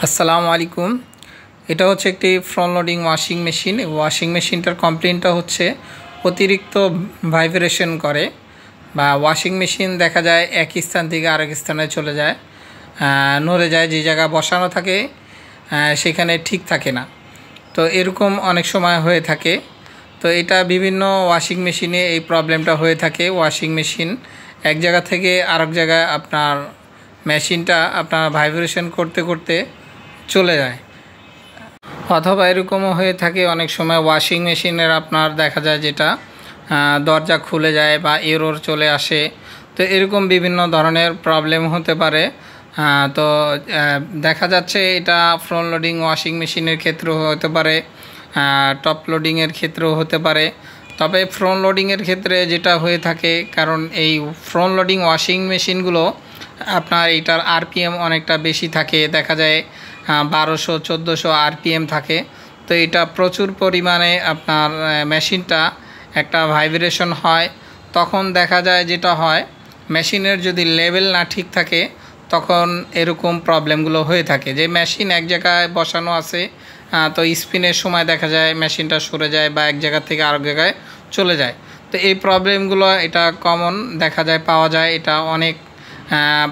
আসসালামু আলাইকুম। এটা হচ্ছে একটি front loading washing machine. Washing মেশিনটার কমপ্লেইনটা হচ্ছে অতিরিক্ত ভাইব্রেশন করে, বা ওয়াশিং মেশিন দেখা যায় এক স্থান থেকে আরেক স্থানে চলে যায়, নড়ে যায়, যে জায়গা বসানো থাকে সেখানে ঠিক থাকে না। তো এরকম অনেক সময় হয়ে থাকে। তো এটা বিভিন্ন ওয়াশিং মেশিনে এই প্রবলেমটা হয়ে থাকে। ওয়াশিং মেশিন এক জায়গা থেকে আরেক জায়গায় আপনার মেশিনটা আপনার ভাইব্রেশন করতে করতে চলে যায়, অথবা এরকমও হয়ে থাকে অনেক সময় ওয়াশিং মেশিনের আপনার দেখা যায় যেটা দরজা খুলে যায় বা এরর চলে আসে। তো এরকম বিভিন্ন ধরনের প্রবলেম হতে পারে। তো দেখা যাচ্ছে এটা ফ্রন্ট লোডিং ওয়াশিং মেশিনের ক্ষেত্রেও হতে পারে, টপ লোডিংয়ের ক্ষেত্রেও হতে পারে। তবে ফ্রন্ট লোডিংয়ের ক্ষেত্রে যেটা হয়ে থাকে, কারণ এই ফ্রন্ট লোডিং ওয়াশিং মেশিনগুলো আপনার এটার আরপিএম অনেকটা বেশি থাকে, দেখা যায় 1200-1400 আরপিএম থাকে। তো এটা প্রচুর পরিমাণে আপনার মেশিনটা একটা ভাইব্রেশন হয়। তখন দেখা যায় যেটা হয়, মেশিনের যদি লেভেল না ঠিক থাকে তখন এরকম প্রবলেমগুলো হয়ে থাকে। যে মেশিন এক জায়গায় বসানো আছে, তো স্পিনের সময় দেখা যায় মেশিনটা সরে যায় বা এক জায়গা থেকে আরেক জায়গায় চলে যায়। তো এই প্রবলেমগুলো এটা কমন দেখা যায়, পাওয়া যায়, এটা অনেক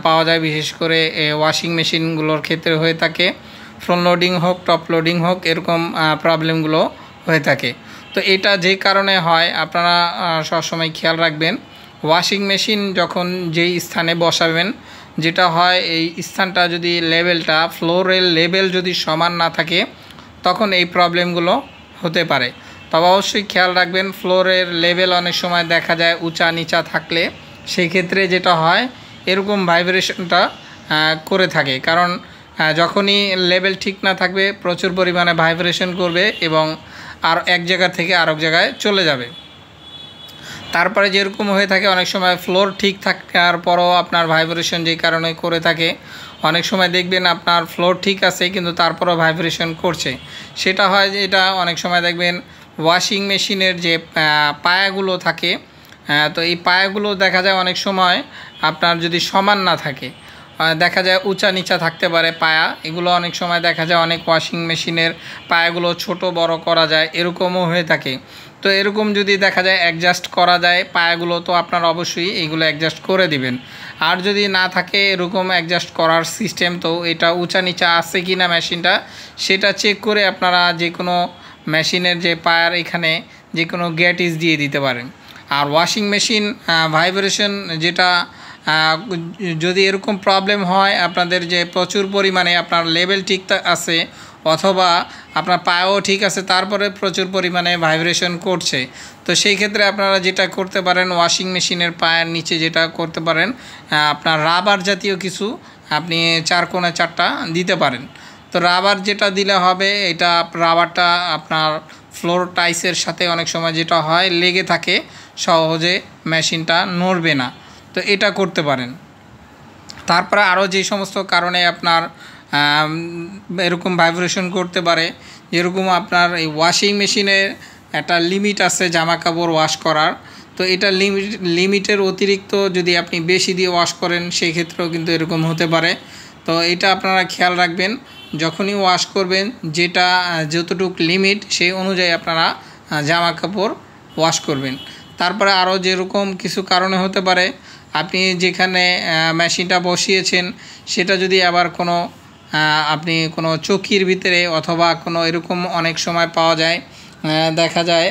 পাওয়া যায়, বিশেষ করে ওয়াশিং মেশিনগুলোর ক্ষেত্রে হয়ে থাকে। ফ্রন্ট লোডিং হোক টপ লোডিং হোক, এরকম প্রবলেমগুলো হয়ে থাকে। তো এটা যে কারণে হয় আপনারা সবসময় খেয়াল রাখবেন, ওয়াশিং মেশিন যখন যেই স্থানে বসাবেন, যেটা হয় এই স্থানটা যদি লেভেলটা ফ্লোরের লেভেল যদি সমান না থাকে তখন এই প্রবলেমগুলো হতে পারে। তবে অবশ্যই খেয়াল রাখবেন, ফ্লোরের লেভেল অনেক সময় দেখা যায় উঁচা নিচা থাকলে সেই ক্ষেত্রে যেটা হয় এরকম ভাইব্রেশনটা করে থাকে। কারণ যখনই লেভেল ঠিক না থাকবে প্রচুর পরিমাণে ভাইব্রেশন করবে এবং আর এক জায়গা থেকে আরেক জায়গায় চলে যাবে। তারপরে যেরকম হয়ে থাকে অনেক সময় ফ্লোর ঠিক থাকার পরও আপনার ভাইব্রেশন যেই কারণে করে থাকে, অনেক সময় দেখবেন আপনার ফ্লোর ঠিক আছে কিন্তু তারপরও ভাইব্রেশন করছে। সেটা হয় যে এটা অনেক সময় দেখবেন ওয়াশিং মেশিনের যে পায়াগুলো থাকে, তো এই পায়াগুলো দেখা যায় অনেক সময় আপনার যদি সমান না থাকে, দেখা যায় উঁচা নিচা থাকতে পারে পায়া। এগুলো অনেক সময় দেখা যায় অনেক ওয়াশিং মেশিনের পায়াগুলো ছোট বড় করা যায়, এরকমও হয়ে থাকে। তো এরকম যদি দেখা যায় অ্যাডজাস্ট করা যায় পায়াগুলো, তো আপনারা অবশ্যই এইগুলো অ্যাডজাস্ট করে দিবেন। আর যদি না থাকে এরকম অ্যাডজাস্ট করার সিস্টেম, তো এটা উঁচা নিচা আছে কি না মেশিনটা সেটা চেক করে আপনারা যে কোনো মেশিনের যে পায়ার এখানে যে কোনো গ্যাটিস দিয়ে দিতে পারেন। আর ওয়াশিং মেশিন ভাইব্রেশন যেটা যদি এরকম প্রবলেম হয় আপনাদের, যে প্রচুর পরিমাণে আপনার লেভেল ঠিক আছে অথবা আপনার পায়েও ঠিক আছে তারপরে প্রচুর পরিমাণে ভাইব্রেশন করছে, তো সেই ক্ষেত্রে আপনারা যেটা করতে পারেন, ওয়াশিং মেশিনের পায়ের নিচে যেটা করতে পারেন, আপনার রাবার জাতীয় কিছু আপনি 4 কোণে 4টা দিতে পারেন। তো রাবার যেটা দিলে হবে, এটা রাবারটা আপনার ফ্লোর টাইসের সাথে অনেক সময় যেটা হয় লেগে থাকে, সহজে মেশিনটা নড়বে না। তো এটা করতে পারেন। তারপরে আরও যে সমস্ত কারণে আপনার এরকম ভাইব্রেশন করতে পারে, যেরকম আপনার এই ওয়াশিং মেশিনের একটা লিমিট আছে জামা কাপড় ওয়াশ করার। তো এটা লিমিটের অতিরিক্ত যদি আপনি বেশি দিয়ে ওয়াশ করেন সেই ক্ষেত্রেও কিন্তু এরকম হতে পারে। তো এটা আপনারা খেয়াল রাখবেন, যখনই ওয়াশ করবেন যেটা যতটুক লিমিট সেই অনুযায়ী আপনারা জামা কাপড় ওয়াশ করবেন। তারপরে আরও যেরকম কিছু কারণে হতে পারে, আপনি যেখানে মেশিনটা বসিয়েছেন সেটা যদি আবার কোনো আপনি কোনো চৌকির ভিতরে অথবা কোনো এরকম অনেক সময় পাওয়া যায়, দেখা যায়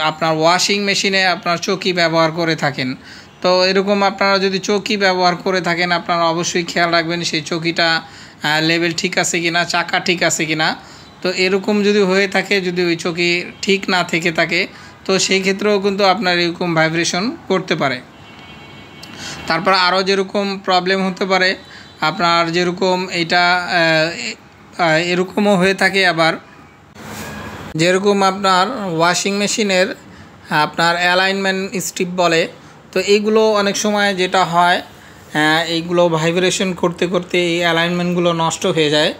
আপনার ওয়াশিং মেশিনে আপনার চৌকি ব্যবহার করে থাকেন। তো এরকম আপনারা যদি চৌকি ব্যবহার করে থাকেন আপনারা অবশ্যই খেয়াল রাখবেন সেই চৌকিটা লেভেল ঠিক আছে কিনা, চাকা ঠিক আছে কিনা। তো এরকম যদি হয়ে থাকে, যদি ওই চৌকি ঠিক না থেকে থাকে, তো সেই ক্ষেত্রেও কিন্তু আপনার এরকম ভাইব্রেশন করতে পারে। তারপর আরও যেরকম প্রবলেম হতে পারে আপনার, যেরকম এটা এরকমও হয়ে থাকে আবার, যেরকম আপনার ওয়াশিং মেশিনের আপনার অ্যালাইনমেন্ট স্ট্রিপ বলে, তো এইগুলো অনেক সময় যেটা হয় এইগুলো ভাইব্রেশন করতে করতে এই অ্যালাইনমেন্টগুলো নষ্ট হয়ে যায়।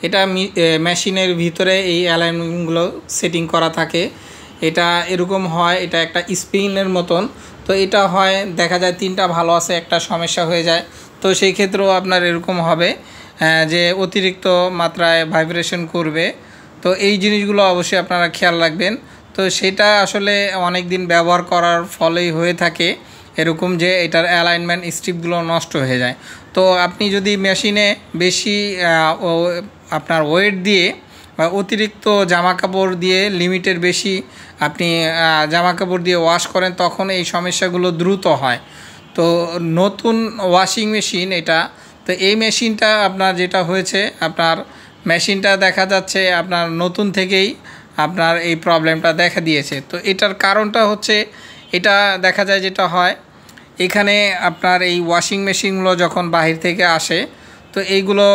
এটা মেশিনের ভিতরে এই অ্যালাইনমেন্টগুলো সেটিং করা থাকে। এটা এরকম হয়, এটা একটা স্প্রিংয়ের মতন। তো এটা হয় দেখা যায় 3টা ভালো আছে, একটা সমস্যা হয়ে যায়। তো সেই ক্ষেত্রেও আপনার এরকম হবে। যে অতিরিক্ত মাত্রায় ভাইব্রেশন করবে। তো এই জিনিসগুলো অবশ্যই আপনারা খেয়াল রাখবেন। তো সেটা আসলে অনেক দিন ব্যবহার করার ফলেই হয়ে থাকে এরকম, যে এটার অ্যালাইনমেন্ট স্ট্রিপগুলো নষ্ট হয়ে যায়। তো আপনি যদি মেশিনে বেশি আপনার ওয়েট দিয়ে বা অতিরিক্ত জামা কাপড় দিয়ে লিমিটের বেশি আপনি জামা কাপড় দিয়ে ওয়াশ করেন, তখন এই সমস্যাগুলো দ্রুত হয়। তো নতুন ওয়াশিং মেশিন এটা, তো এই মেশিনটা আপনার যেটা হয়েছে, আপনার মেশিনটা দেখা যাচ্ছে আপনার নতুন থেকেই আপনার এই প্রবলেমটা দেখা দিয়েছে। তো এটার কারণটা হচ্ছে, এটা দেখা যায় যেটা হয়, এখানে আপনার এই ওয়াশিং মেশিনগুলো যখন বাহির থেকে আসে, তো এইগুলো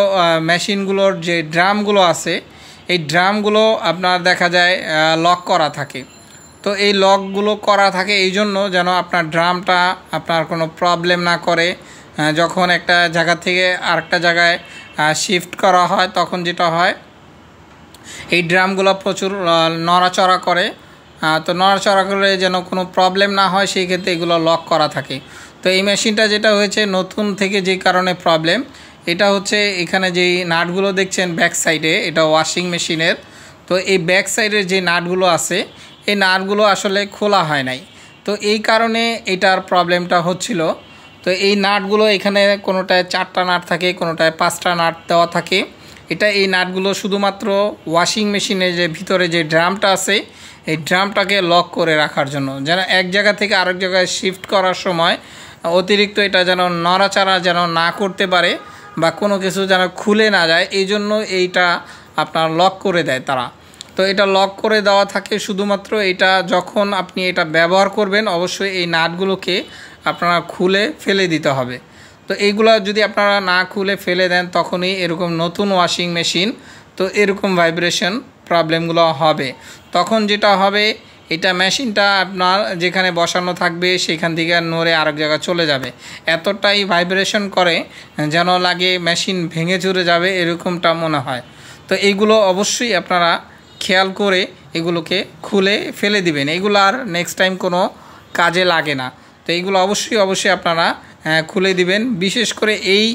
মেশিনগুলোর যে ড্রামগুলো আছে, এই ড্রামগুলো আপনার দেখা যায় লক করা থাকে। তো এই লকগুলো করা থাকে এই জন্য যেন আপনার ড্রামটা আপনার কোনো প্রবলেম না করে। যখন একটা জায়গা থেকে আরেকটা জায়গায় শিফট করা হয়, তখন যেটা হয়, এই ড্রামগুলো প্রচুর নড়াচড়া করে। তো নড়াচড়া করে যেন কোনো প্রবলেম না হয়, সেই ক্ষেত্রে এগুলো লক করা থাকে। তো এই মেশিনটা যেটা হয়েছে নতুন থেকে যে কারণে প্রবলেম, এটা হচ্ছে এখানে যেই নাটগুলো দেখছেন ব্যাক সাইডে, এটা ওয়াশিং মেশিনের। তো এই ব্যাক সাইডের যে নাটগুলো আছে, এই নাটগুলো আসলে খোলা হয় নাই। তো এই কারণে এটার প্রবলেমটা হচ্ছিল। তো এই নাটগুলো এখানে কোনোটায় 4টা নাট থাকে, কোনোটায় 5টা নাট দেওয়া থাকে। এই নাটগুলো শুধুমাত্র ওয়াশিং মেশিনের যে ভিতরে যে ড্রামটা আছে, এই ড্রামটাকে লক করে রাখার জন্য, যেন এক জায়গা থেকে আরেক জায়গায় শিফট করার সময় অতিরিক্ত এটা যেন নড়াচড়া যেন না করতে পারে বা কোনো কিছু যেন খুলে না যায়, এই জন্য এইটা আপনার লক করে দেয় তারা। তো এটা লক করে দেওয়া থাকে শুধুমাত্র, এটা যখন আপনি এটা ব্যবহার করবেন অবশ্যই এই নাটগুলোকে আপনারা খুলে ফেলে দিতে হবে। তো এইগুলো যদি আপনারা না খুলে ফেলে দেন, তখনই এরকম নতুন ওয়াশিং মেশিন, তো এরকম ভাইব্রেশন প্রবলেমগুলো হবে। তখন যেটা হবে, এটা মেশিনটা আপনার যেখানে বসানো থাকবে সেখান থেকে নড়ে আরেক জায়গায় চলে যাবে, এতটাই ভাইব্রেশন করে যেন লাগে মেশিন ভেঙে চুরে যাবে, এরকমটা মনে হয়। তো এইগুলো অবশ্যই আপনারা খেয়াল করে এগুলোকে খুলে ফেলে দিবেন, এগুলো আর নেক্সট টাইম কোনো কাজে লাগে না। তো এইগুলো অবশ্যই আপনারা খুলে দিবেন। বিশেষ করে এই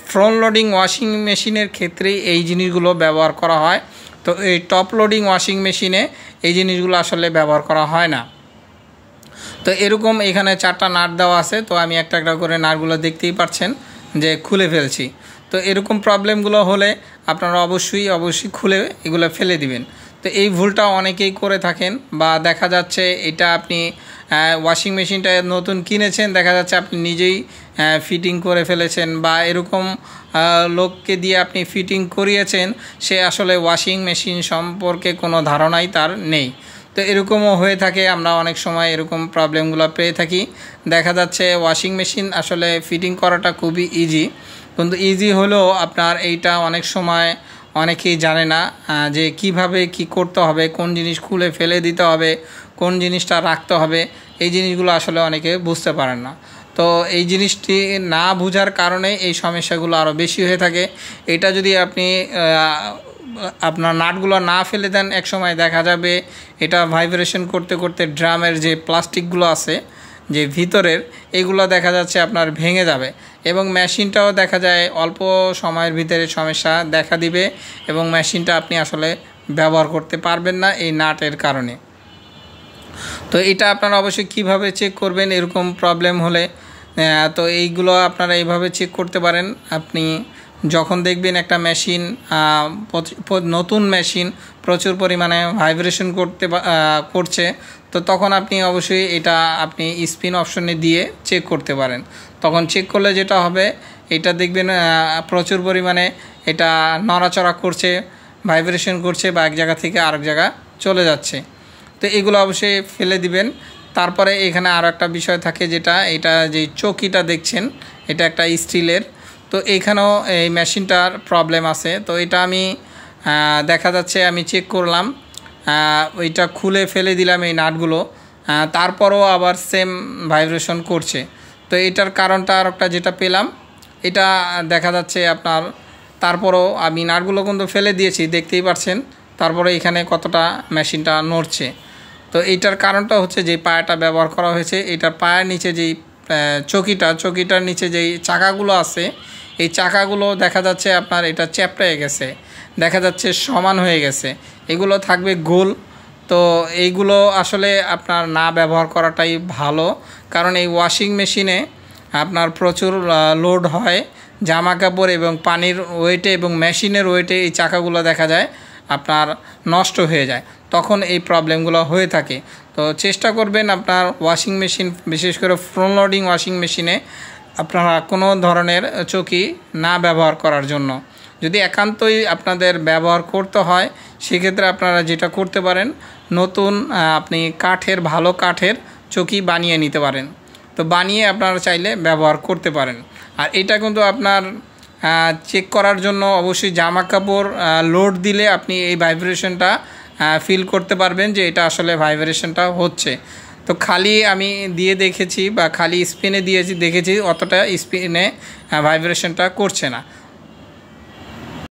ফ্রন্ট লোডিং ওয়াশিং মেশিনের ক্ষেত্রে এই জিনিসগুলো ব্যবহার করা হয়। তো এই টপ লোডিং ওয়াশিং মেশিনে এই জিনিসগুলো আসলে ব্যবহার করা হয় না। তো এরকম এখানে 4টা নাট দেওয়া আছে। তো আমি একটা একটা করে নাটগুলো দেখতেই পাচ্ছেন যে খুলে ফেলছি। তো এরকম প্রবলেমগুলো হলে আপনারা অবশ্যই খুলে এগুলো ফেলে দিবেন। তো এই ভুলটা অনেকেই করে থাকেন, বা দেখা যাচ্ছে এটা আপনি ওয়াশিং মেশিনটা নতুন কিনেছেন, দেখা যাচ্ছে আপনি নিজেই ফিটিং করে ফেলেছেন, বা এরকম লোককে দিয়ে আপনি ফিটিং করিয়েছেন, সে আসলে ওয়াশিং মেশিন সম্পর্কে কোনো ধারণাই তার নেই। তো এরকমও হয়ে থাকে, আমরা অনেক সময় এরকম প্রবলেমগুলো পেয়ে থাকি। দেখা যাচ্ছে ওয়াশিং মেশিন আসলে ফিটিং করাটা খুবই ইজি, কিন্তু ইজি হলেও আপনার এইটা অনেক সময় অনেকেই জানে না যে কিভাবে কি করতে হবে, কোন জিনিস খুলে ফেলে দিতে হবে, কোন জিনিসটা রাখতে হবে, এই জিনিসগুলো আসলে অনেকে বুঝতে পারেন না। তো এই জিনিসটি না বোঝার কারণে এই সমস্যাগুলো আরও বেশি হয়ে থাকে। এটা যদি আপনি আপনার নাটগুলো না ফেলে দেন, এক সময় দেখা যাবে এটা ভাইব্রেশন করতে করতে ড্রামের যে প্লাস্টিকগুলো আছে যে ভিতরের, এগুলো দেখা যাচ্ছে আপনার ভেঙে যাবে, এবং মেশিনটাও দেখা যায় অল্প সময়ের ভিতরে সমস্যা দেখা দিবে, এবং মেশিনটা আপনি আসলে ব্যবহার করতে পারবেন না এই নাটের কারণে। তো এটা আপনারা অবশ্যই কীভাবে চেক করবেন এরকম প্রবলেম হলে, তো এইগুলো আপনারা এইভাবে চেক করতে পারেন। আপনি যখন দেখবেন একটা মেশিন, নতুন মেশিন প্রচুর পরিমাণে ভাইব্রেশন করছে, তো তখন আপনি অবশ্যই এটা আপনি স্পিন অপশনে দিয়ে চেক করতে পারেন। তখন চেক করলে যেটা হবে, এটা দেখবেন প্রচুর পরিমাণে এটা নড়াচড়া করছে, ভাইব্রেশন করছে, বা এক জায়গা থেকে আরেক জায়গা চলে যাচ্ছে। তো এগুলো অবশ্যই ফেলে দিবেন। তারপরে এখানে আরও একটা বিষয় থাকে, যেটা এটা যে চৌকিটা দেখছেন, এটা একটা স্টিলের। তো এইখানেও এই মেশিনটার প্রবলেম আছে। তো এটা আমি দেখা যাচ্ছে আমি চেক করলাম, ওইটা খুলে ফেলে দিলাম এই নাটগুলো, তারপরও আবার সেম ভাইব্রেশন করছে। তো এটার কারণটা আর একটা যেটা পেলাম, এটা দেখা যাচ্ছে আপনার, তারপরও আমি নাটগুলো কিন্তু ফেলে দিয়েছি দেখতেই পাচ্ছেন, তারপরে এখানে কতটা মেশিনটা নড়ছে। তো এইটার কারণটা হচ্ছে যে পায়াটা ব্যবহার করা হয়েছে, এটার পায়ের নিচে যেই চৌকিটার নিচে যেই চাকাগুলো আছে, এই চাকাগুলো দেখা যাচ্ছে আপনার এটা চ্যাপটায় গেছে, দেখা যাচ্ছে সমান হয়ে গেছে, এগুলো থাকবে গোল। তো এইগুলো আসলে আপনার না ব্যবহার করাটাই ভালো, কারণ এই ওয়াশিং মেশিনে আপনার প্রচুর লোড হয় জামা কাপড় এবং পানির ওয়েটে এবং মেশিনের ওয়েটে এই চাকাগুলো দেখা যায় আপনার নষ্ট হয়ে যায়, তখন এই প্রবলেমগুলো হয়ে থাকে। তো চেষ্টা করবেন আপনার ওয়াশিং মেশিন, বিশেষ করে ফ্রন্ট লোডিং ওয়াশিং মেশিনে আপনারা কোনো ধরনের চকি না ব্যবহার করার জন্য। যদি একান্তই আপনাদের ব্যবহার করতে হয় সেক্ষেত্রে আপনারা যেটা করতে পারেন, নতুন আপনি কাঠের, ভালো কাঠের চকি বানিয়ে নিতে পারেন। তো বানিয়ে আপনারা চাইলে ব্যবহার করতে পারেন। আর এটা কিন্তু আপনার চেক করার জন্য অবশ্যই জামা কাপড় লোড দিলে আপনি এই ভাইব্রেশনটা ফিল করতে পারবেন যে এটা আসলে ভাইব্রেশনটা হচ্ছে। তো খালি আমি দিয়ে দেখেছি বা খালি স্পিনে দিয়েছি দেখেছি অতটা স্পিনে ভাইব্রেশনটা করছে না।